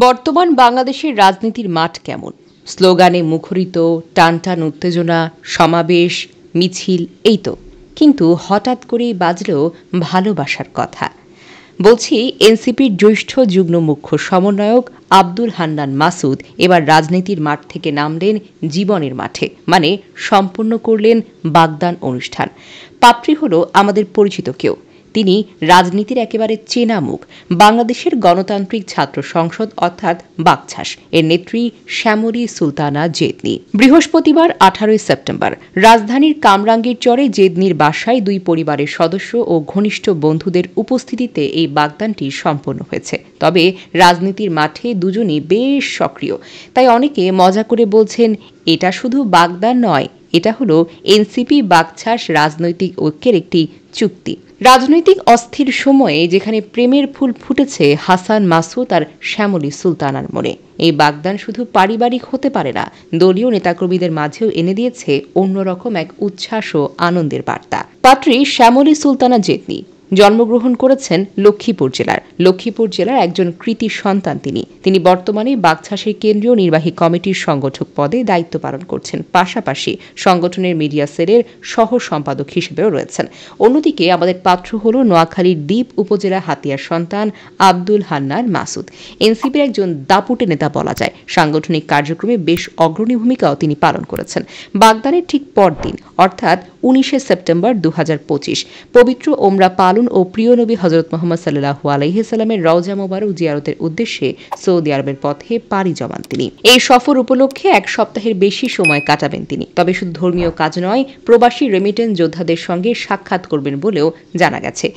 বর্তমান বাংলাদেশের রাজনীতির মাঠ কেমন? স্লোগানে মুখরিত, টানটান উত্তেজনা, সমাবেশ, মিছিল, এই তো। কিন্তু হঠাৎ করেই বাজল ভালোবাসার কথা। বলছি, এনসিপির জ্যেষ্ঠ যুগ্ম মুখ্য সমন্বয়ক আব্দুল হান্নান মাসুদ এবার রাজনীতির মাঠ থেকে নামলেন জীবনের মাঠে, মানে সম্পন্ন করলেন বাগদান অনুষ্ঠান। পাত্রী হল আমাদের পরিচিত কেউ। তিনি রাজনীতির একেবারে চেনা মুখ, বাংলাদেশের গণতান্ত্রিক ছাত্র সংসদ অর্থাৎ বাকছাস এর নেত্রী শ্যামলী সুলতানা জেদনি। বৃহস্পতিবার 18 সেপ্টেম্বর রাজধানীর কামরাঙ্গীর চরে জেদনির বাসায় দুই পরিবারের সদস্য ও ঘনিষ্ঠ বন্ধুদের উপস্থিতিতে এই বাগদানটি সম্পন্ন হয়েছে। তবে রাজনীতির মাঠে দুজনই বেশ সক্রিয়, তাই অনেকে মজা করে বলছেন, এটা শুধু বাগদান নয়, এটা হলো এনসিপি বাকছাস রাজনৈতিক ঐক্যের একটি চুক্তি। রাজনৈতিক অস্থির সময়ে যেখানে প্রেমের ফুল ফুটেছে হাসান মাসুদ আর শ্যামলী সুলতানার মনে, এই বাগদান শুধু পারিবারিক হতে পারে না, দলীয় নেতাকর্মীদের মাঝেও এনে দিয়েছে অন্যরকম এক উচ্ছ্বাস ও আনন্দের বার্তা। পাত্রী শ্যামলী সুলতানা জেদনি জন্মগ্রহণ করেছেন লক্ষ্মীপুর জেলার একজন কৃতি সন্তান তিনি বর্তমানে বাকছাসের কেন্দ্রীয় নির্বাহী কমিটির সংগঠক পদে দায়িত্ব পালন করছেন। পাশাপাশি সংগঠনের মিডিয়া সেলের সহ সম্পাদক হিসেবেও রয়েছেন। অন্যদিকে আমাদের পাত্র হল নোয়াখালীর দ্বীপ উপজেলা হাতিয়ার সন্তান আব্দুল হান্নান মাসুদ। এনসিপির একজন দাপুটে নেতা বলা যায়। সাংগঠনিক কার্যক্রমে বেশ অগ্রণী ভূমিকাও তিনি পালন করেছেন। বাগদানের ঠিক পরদিন অর্থাৎ 19 সেপ্টেম্বর 2025 পবিত্র ওমরা পালন ও প্রিয় নবী হযরত মুহাম্মদ সাল্লাল্লাহু আলাইহি সাল্লামের রওজা মোবারক জিয়ারতের উদ্দেশ্যে সৌদি আরবের পথে পাড়ি জমান তিনি। এই সফর উপলক্ষে এক সপ্তাহের বেশি সময় কাটাবেন তিনি। তবে শুধু ধর্মীয় কাজ নয়, প্রবাসী রেমিটেন্স যোদ্ধাদের সঙ্গে সাক্ষাৎ করবেন বলেও জানা গেছে।